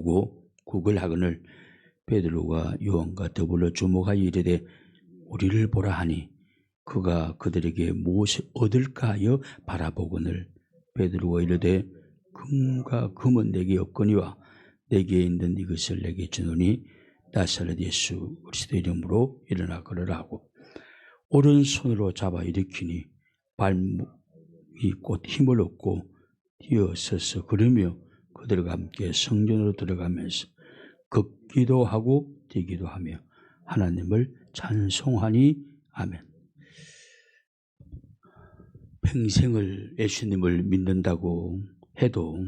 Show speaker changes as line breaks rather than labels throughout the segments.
보고 구걸하거늘 베드로가 요한과 더불어 주목하여 이르되 우리를 보라 하니 그가 그들에게 무엇을 얻을까 하여 바라보거늘 베드로가 이르되 금과 금은 내게 없거니와 내게 있는 이것을 내게 주노니 나사렛 예수 그리스도 이름으로 일어나 걸으라 하고 오른손으로 잡아 일으키니 발목이 곧 힘을 얻고 뛰어서서 걸으며 그들과 함께 성전으로 들어가면서 걷기도 하고 뛰기도 하며 하나님을 찬송하니 아멘. 평생을 예수님을 믿는다고 해도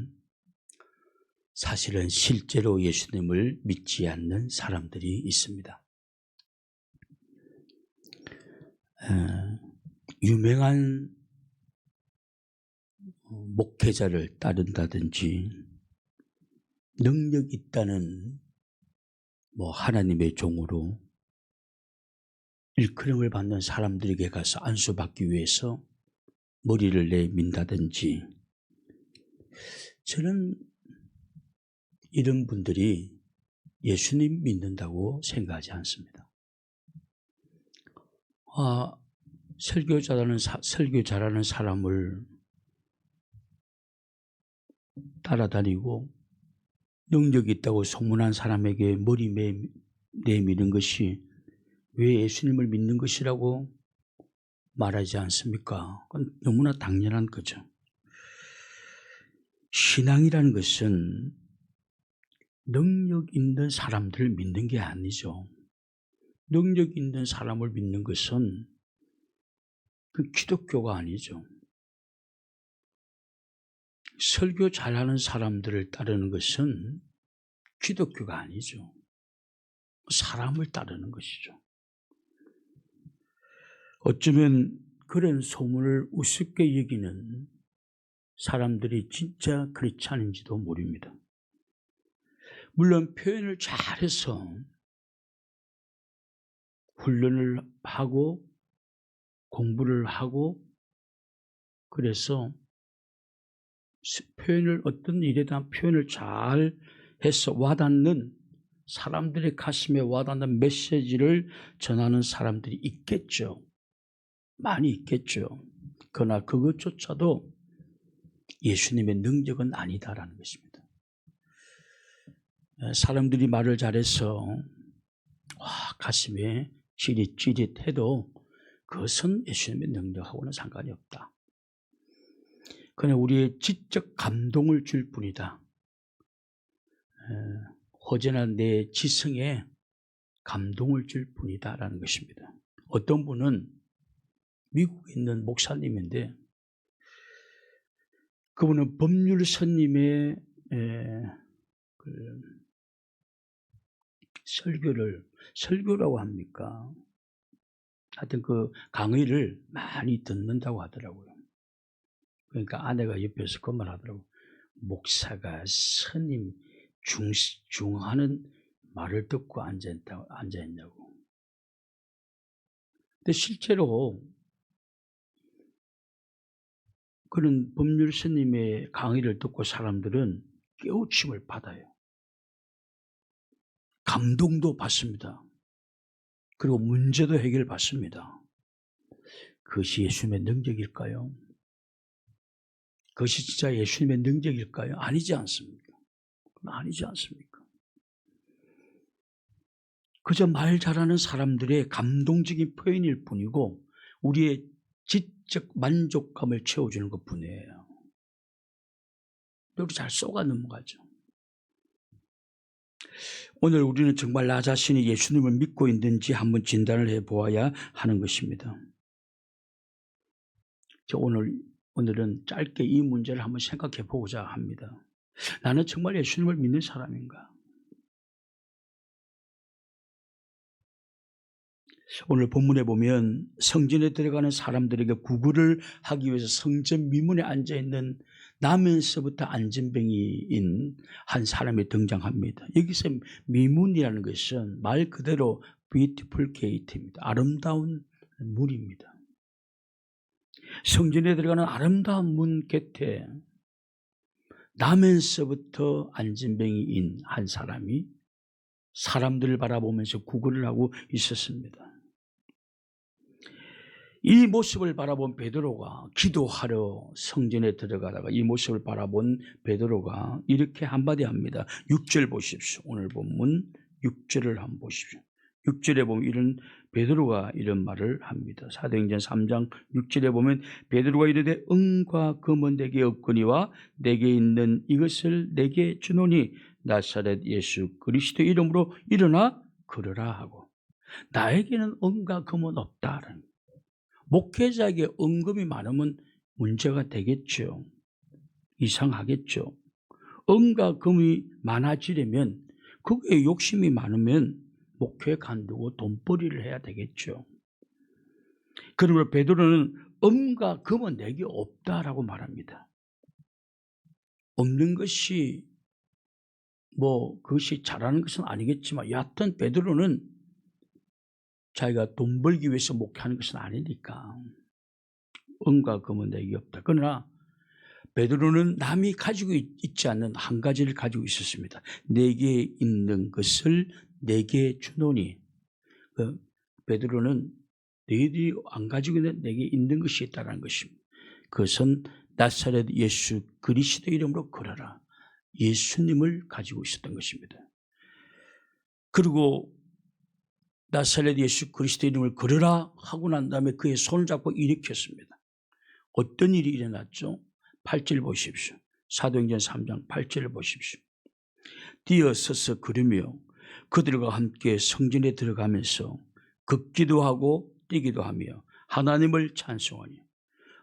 사실은 실제로 예수님을 믿지 않는 사람들이 있습니다. 유명한 목회자를 따른다든지 능력 있다는 하나님의 종으로 일컬음을 받는 사람들에게 가서 안수받기 위해서 머리를 내민다든지 저는 이런 분들이 예수님 믿는다고 생각하지 않습니다. 설교 잘하는 사람을 따라다니고 능력이 있다고 소문한 사람에게 머리 내미는 것이 왜 예수님을 믿는 것이라고 말하지 않습니까? 그건 너무나 당연한 거죠. 신앙이라는 것은 능력 있는 사람들을 믿는 게 아니죠. 능력 있는 사람을 믿는 것은 그 기독교가 아니죠. 설교 잘하는 사람들을 따르는 것은 기독교가 아니죠. 사람을 따르는 것이죠. 어쩌면 그런 소문을 우습게 여기는 사람들이 진짜 그렇지 않은지도 모릅니다. 물론 표현을 잘해서 훈련을 하고 공부를 하고 그래서 어떤 일에 대한 표현을 잘 해서 와닿는 사람들의 가슴에 와닿는 메시지를 전하는 사람들이 있겠죠. 많이 있겠죠. 그러나 그것조차도 예수님의 능력은 아니다라는 것입니다. 사람들이 말을 잘해서 가슴에 찌릿찌릿해도 그것은 예수님의 능력하고는 상관이 없다. 그냥 우리의 지적 감동을 줄 뿐이다. 허전한 내 지성에 감동을 줄 뿐이다라는 것입니다. 어떤 분은 미국에 있는 목사님인데 그분은 법률스님의 설교라고 합니까? 하여튼 그 강의를 많이 듣는다고 하더라고요. 그러니까 아내가 옆에서 그 말 하더라고요. 목사가 스님 중하는 말을 듣고 앉아있냐고. 근데 실제로 그런 법률 스님의 강의를 듣고 사람들은 깨우침을 받아요. 감동도 받습니다. 그리고 문제도 해결받습니다. 그것이 예수님의 능력일까요? 그것이 진짜 예수님의 능력일까요? 아니지 않습니까? 아니지 않습니까? 그저 말 잘하는 사람들의 감동적인 표현일 뿐이고 우리의 지적 만족감을 채워주는 것뿐이에요. 여기 잘 쏘가 넘어가죠. 오늘 우리는 정말 나 자신이 예수님을 믿고 있는지 한번 진단을 해보아야 하는 것입니다. 오늘은 짧게 이 문제를 한번 생각해 보고자 합니다. 나는 정말 예수님을 믿는 사람인가? 오늘 본문에 보면 성전에 들어가는 사람들에게 구걸을 하기 위해서 성전 미문에 앉아있는 나면서부터 안전뱅이인 한 사람이 등장합니다. 여기서 미문이라는 것은 말 그대로 beautiful gate입니다. 아름다운 문입니다. 성전에 들어가는 아름다운 문 곁에 나면서부터 안진뱅이인 한 사람이 사람들을 바라보면서 구걸을 하고 있었습니다. 이 모습을 바라본 베드로가 기도하러 성전에 들어가다가 이 모습을 바라본 베드로가 이렇게 한마디 합니다. 6절 보십시오. 오늘 본문 6절을 한번 보십시오. 6절에 보면 이런 베드로가 이런 말을 합니다. 사도행전 3장 6절에 보면 베드로가 이르되 은과 금은 내게 없거니와 내게 있는 이것을 내게 주노니 나사렛 예수 그리스도 이름으로 일어나 걸으라 하고, 나에게는 은과 금은 없다라는, 목회자에게 은금이 많으면 문제가 되겠죠. 이상하겠죠. 은과 금이 많아지려면, 그게 욕심이 많으면 목회에 간두고 돈벌이를 해야 되겠죠. 그러므로 베드로는 은과 금은 내게 없다라고 말합니다. 없는 것이 그것이 잘하는 것은 아니겠지만, 여하튼 베드로는 자기가 돈 벌기 위해서 목회하는 것은 아니니까 은과 금은 내게 없다. 그러나 베드로는 남이 가지고 있지 않는 한 가지를 가지고 있었습니다. 내게 있는 것을 내게 주노니. 베드로는 너희들이 안 가지고 있는 내게 있는 것이 있다는 것입니다. 그것은 나사렛 예수 그리스도 이름으로 걸어라. 예수님을 가지고 있었던 것입니다. 그리고 나사렛 예수 그리스도 이름을 걸으라 하고 난 다음에 그의 손을 잡고 일으켰습니다. 어떤 일이 일어났죠? 8절 보십시오. 사도행전 3장 8절을 보십시오. 뛰어서서 걸으며 그들과 함께 성전에 들어가면서 걷기도 하고 뛰기도 하며 하나님을 찬송하니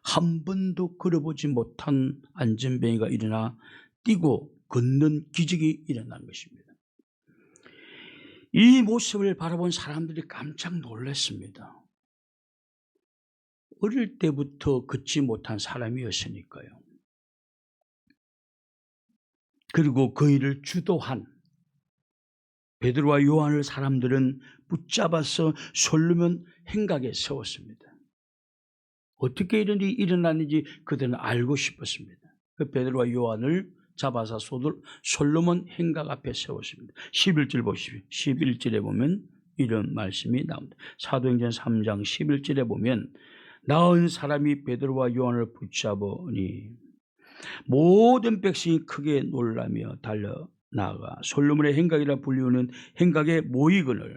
한 번도 걸어보지 못한 안진뱅이가 일어나 뛰고 걷는 기적이 일어난 것입니다. 이 모습을 바라본 사람들이 깜짝 놀랐습니다. 어릴 때부터 걷지 못한 사람이었으니까요. 그리고 그 일을 주도한 베드로와 요한을 사람들은 붙잡아서 솔로몬 행각에 세웠습니다. 어떻게 이런 일이 일어났는지 그들은 알고 싶었습니다. 그 베드로와 요한을 잡아서 솔로몬 행각 앞에 세웠습니다. 11절 보십시오. 11절에 보면 이런 말씀이 나옵니다. 사도행전 3장 11절에 보면 나은 사람이 베드로와 요한을 붙잡으니 모든 백성이 크게 놀라며 달려나가 솔로몬의 행각이라 불리우는 행각에 모이거늘.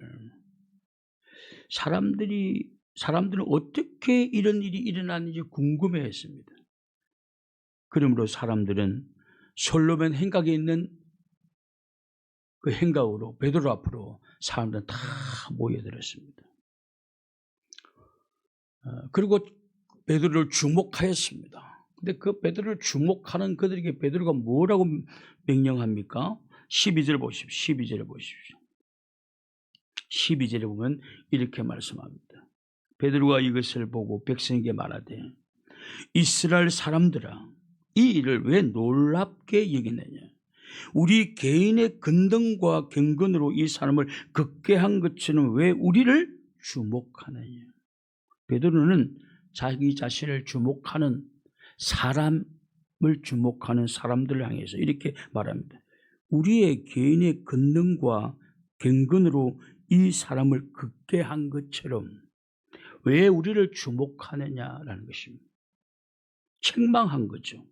사람들은 어떻게 이런 일이 일어났는지 궁금해했습니다. 그러므로 사람들은 솔로몬 행각에 있는 그 행각으로 베드로 앞으로 사람들은 다 모여들었습니다. 그리고 베드로를 주목하였습니다. 근데 그 베드로를 주목하는 그들에게 베드로가 뭐라고 명령합니까? 12절 보십시오. 12절에 보십시오. 12절에 보면 이렇게 말씀합니다. 베드로가 이것을 보고 백성에게 말하되 이스라엘 사람들아, 이 일을 왜 놀랍게 여기느냐? 우리 개인의 근등과 경건으로 이 사람을 걷게 한 것처럼 왜 우리를 주목하느냐? 베드로는 자기 자신을 주목하는 사람을 주목하는 사람들을 향해서 이렇게 말합니다. 우리의 개인의 근등과 경건으로 이 사람을 걷게 한 것처럼 왜 우리를 주목하느냐라는 것입니다. 책망한 거죠.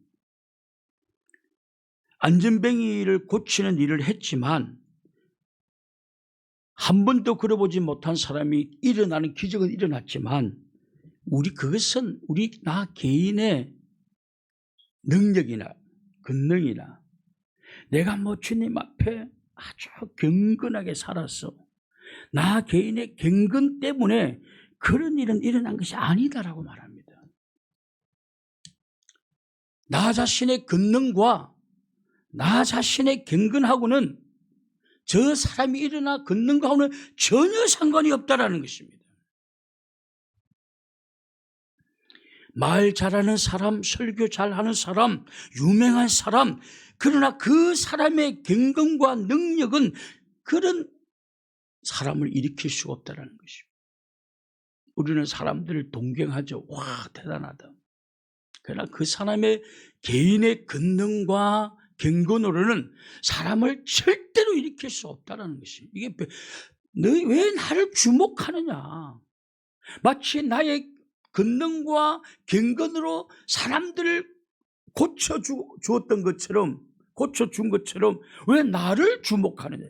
안전뱅이를 고치는 일을 했지만 한 번도 걸어보지 못한 사람이 일어나는 기적은 일어났지만 그것은 나 개인의 능력이나 권능이나 내가 주님 앞에 아주 경건하게 살았어, 나 개인의 경건 때문에 그런 일은 일어난 것이 아니다라고 말합니다. 나 자신의 권능과 나 자신의 경건하고는 저 사람이 일어나 걷는 거하고는 전혀 상관이 없다라는 것입니다. 말 잘하는 사람, 설교 잘하는 사람, 유명한 사람, 그러나 그 사람의 경건과 능력은 그런 사람을 일으킬 수가 없다라는 것입니다. 우리는 사람들을 동경하죠. 와, 대단하다. 그러나 그 사람의 개인의 권능과 갱건으로는 사람을 절대로 일으킬 수 없다는 것이. 이게 너희 왜 나를 주목하느냐. 마치 나의 권능과 갱건으로 사람들을 고쳐주었던 것처럼, 고쳐준 것처럼 왜 나를 주목하느냐.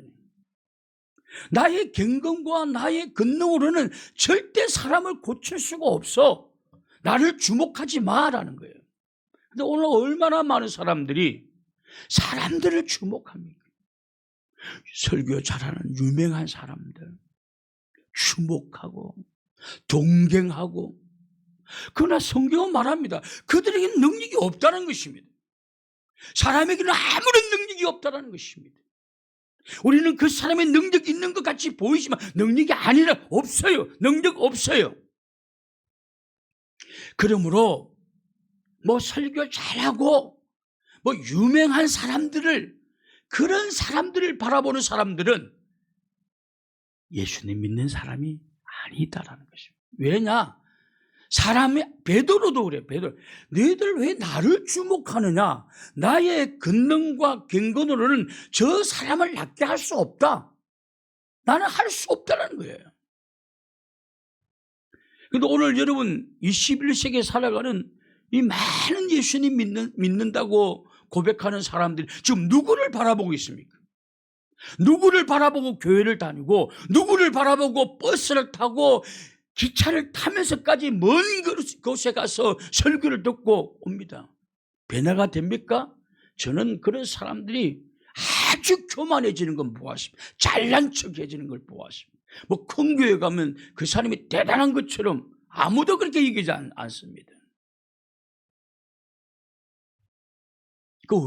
나의 갱건과 나의 권능으로는 절대 사람을 고칠 수가 없어. 나를 주목하지 마라는 거예요. 근데 오늘 얼마나 많은 사람들이 사람들을 주목합니까? 설교 잘하는 유명한 사람들 주목하고 동경하고, 그러나 성경은 말합니다. 그들에게는 능력이 없다는 것입니다. 사람에게는 아무런 능력이 없다는 것입니다. 우리는 그 사람의 능력이 있는 것 같이 보이지만 능력이 아니라 없어요. 능력 없어요. 그러므로 뭐 설교 잘하고 뭐 유명한 사람들을, 그런 사람들을 바라보는 사람들은 예수님 믿는 사람이 아니다라는 것입니다. 왜냐? 사람이, 베드로도 그래. 베드로, 너희들 왜 나를 주목하느냐? 나의 권능과 갱건으로는 저 사람을 낫게 할 수 없다. 나는 할 수 없다는 거예요. 그런데 오늘 여러분 21세기에 살아가는 이 많은 예수님 믿는다고 고백하는 사람들이 지금 누구를 바라보고 있습니까? 누구를 바라보고 교회를 다니고, 누구를 바라보고 버스를 타고 기차를 타면서까지 먼 곳에 가서 설교를 듣고 옵니다. 변화가 됩니까? 저는 그런 사람들이 아주 교만해지는 건 보았습니다. 잘난 척해지는 걸 보았습니다. 뭐 큰 교회 가면 그 사람이 대단한 것처럼 아무도 그렇게 얘기하지 않습니다.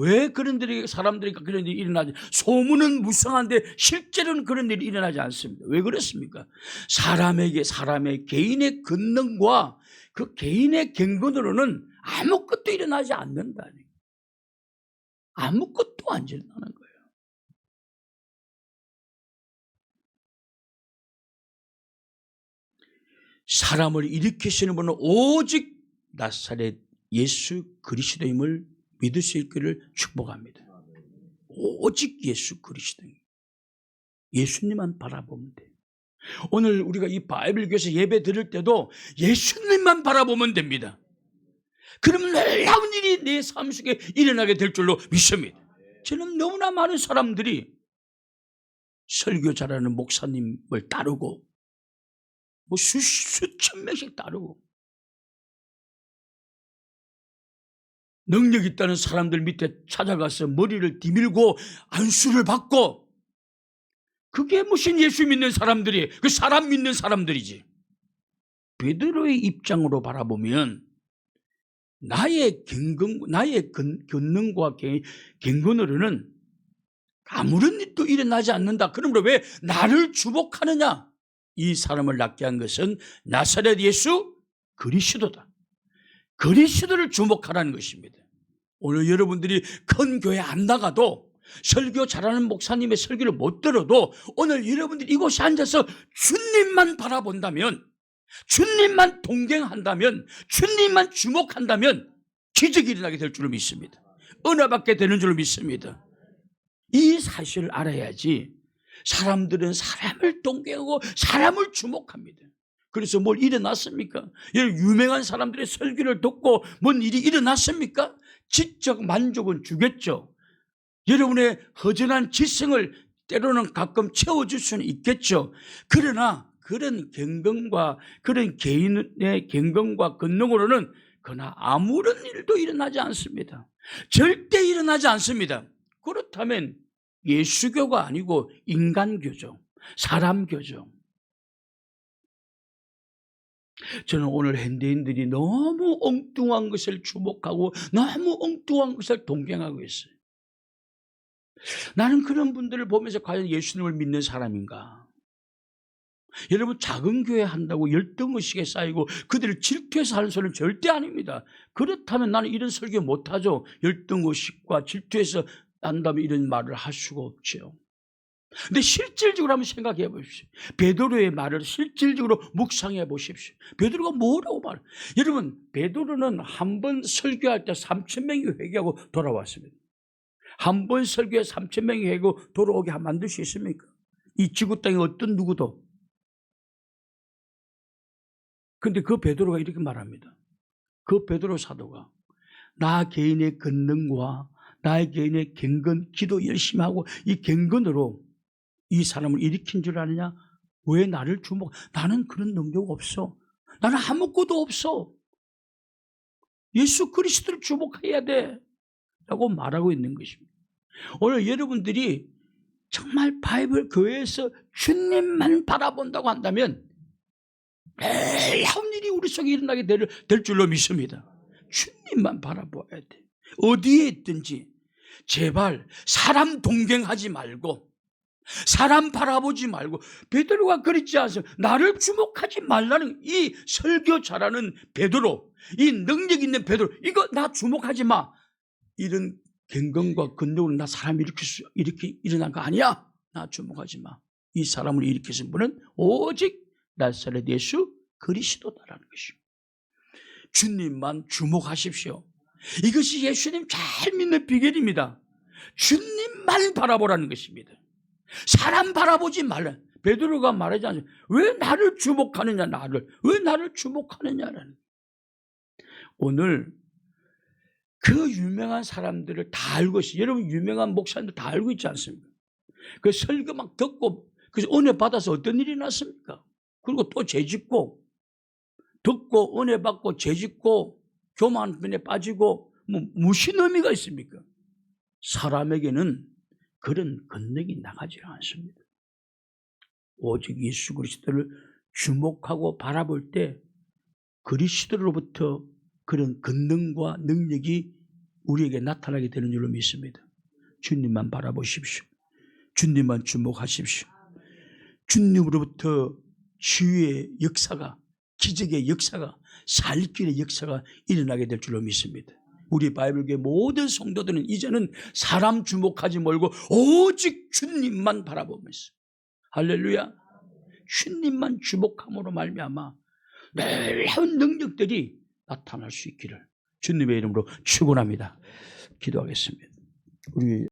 왜 그런 사람들이 그런 일이 일어나지? 소문은 무성한데 실제로는 그런 일이 일어나지 않습니다. 왜 그렇습니까? 사람의 개인의 권능과 그 개인의 갱건으로는 아무것도 일어나지 않는다니. 아무것도 안 일어나는 거예요. 사람을 일으키시는 분은 오직 나사렛 예수 그리스도임을 믿을 수 있기를 축복합니다. 오직 예수 그리스도, 예수님만 바라보면 돼요. 오늘 우리가 이 바이블 교회에서 예배 드릴 때도 예수님만 바라보면 됩니다. 그러면 놀라운 일이 내 삶 속에 일어나게 될 줄로 믿습니다. 저는 너무나 많은 사람들이 설교 잘하는 목사님을 따르고 뭐 수천 명씩 따르고 능력 있다는 사람들 밑에 찾아가서 머리를 디밀고 안수를 받고, 그게 무슨 예수 믿는 사람들이, 그 사람 믿는 사람들이지. 베드로의 입장으로 바라보면 나의 권능과 갱건으로는 아무런 일도 일어나지 않는다. 그러므로 왜 나를 주목하느냐? 이 사람을 낫게 한 것은 나사렛 예수 그리스도다. 그리스도를 주목하라는 것입니다. 오늘 여러분들이 큰 교회 안 나가도, 설교 잘하는 목사님의 설교를 못 들어도 오늘 여러분들이 이곳에 앉아서 주님만 바라본다면, 주님만 동경한다면, 주님만 주목한다면 기적이 일어나게 될 줄을 믿습니다. 은혜 받게 되는 줄을 믿습니다. 이 사실을 알아야지 사람들은 사람을 동경하고 사람을 주목합니다. 그래서 뭘 일어났습니까? 유명한 사람들의 설교를 듣고 뭔 일이 일어났습니까? 지적 만족은 주겠죠. 여러분의 허전한 지성을 때로는 가끔 채워줄 수는 있겠죠. 그러나 그런 경건과 그런 개인의 경건과 권능으로는 그러나 아무런 일도 일어나지 않습니다. 절대 일어나지 않습니다. 그렇다면 예수교가 아니고 인간교죠. 사람교죠. 저는 오늘 현대인들이 너무 엉뚱한 것을 주목하고 너무 엉뚱한 것을 동경하고 있어요. 나는 그런 분들을 보면서 과연 예수님을 믿는 사람인가? 여러분, 작은 교회 한다고 열등의식에 쌓이고 그들을 질투해서 하는 소리는 절대 아닙니다. 그렇다면 나는 이런 설교 못하죠. 열등의식과 질투해서 한다면 이런 말을 할 수가 없죠. 근데 실질적으로 한번 생각해 보십시오. 베드로의 말을 실질적으로 묵상해 보십시오. 베드로가 뭐라고 말해요? 여러분, 베드로는 한 번 설교할 때 3,000명이 회개하고 돌아왔습니다. 한 번 설교에 3,000명이 해고 돌아오게 만들 수 있습니까? 이 지구 땅에 어떤 누구도. 근데 그 베드로가 이렇게 말합니다. 그 베드로 사도가 나 개인의 권능과 나의 개인의 경건, 기도 열심히 하고 이 경건으로 이 사람을 일으킨 줄 아느냐? 왜 나를 나는 그런 능력 없어. 나는 아무것도 없어. 예수 그리스도를 주목해야 돼. 라고 말하고 있는 것입니다. 오늘 여러분들이 정말 바이블 교회에서 주님만 바라본다고 한다면 놀라운 일이 우리 속에 일어나게 될 줄로 믿습니다. 주님만 바라봐야 돼. 어디에 있든지 제발 사람 동경하지 말고 사람 바라보지 말고 베드로가 그랬지 않습니까? 나를 주목하지 말라는 이 설교 잘하는 베드로, 이 능력 있는 베드로, 이거 나 주목하지 마. 이런 경건과 근력으로 나 사람 이렇게 일어난 거 아니야. 나 주목하지 마. 이 사람을 일으키신 분은 오직 나사렛 예수 그리스도다라는 것입니다. 주님만 주목하십시오. 이것이 예수님 잘 믿는 비결입니다. 주님만 바라보라는 것입니다. 사람 바라보지 말라. 베드로가 말하지 않습니까? 왜 나를 주목하느냐, 왜 나를 주목하느냐라는. 오늘 그 유명한 사람들을 다 알고 있어요. 여러분 유명한 목사님들 다 알고 있지 않습니까? 그 설교 막 듣고 그래서 은혜 받아서 어떤 일이 났습니까? 그리고 또 죄짓고 듣고 은혜 받고 죄짓고 교만에 빠지고 무슨 의미가 있습니까? 사람에게는 그런 권능이 나가지 않습니다. 오직 예수 그리스도를 주목하고 바라볼 때 그리스도로부터 그런 권능과 능력이 우리에게 나타나게 되는 줄로 믿습니다. 주님만 바라보십시오. 주님만 주목하십시오. 주님으로부터 치유의 역사가, 기적의 역사가, 살길의 역사가 일어나게 될 줄로 믿습니다. 우리 바이블교회 모든 성도들은 이제는 사람 주목하지 말고 오직 주님만 바라보면서, 할렐루야, 주님만 주목함으로 말미암아 놀라운 능력들이 나타날 수 있기를 주님의 이름으로 축원합니다. 기도하겠습니다. 우리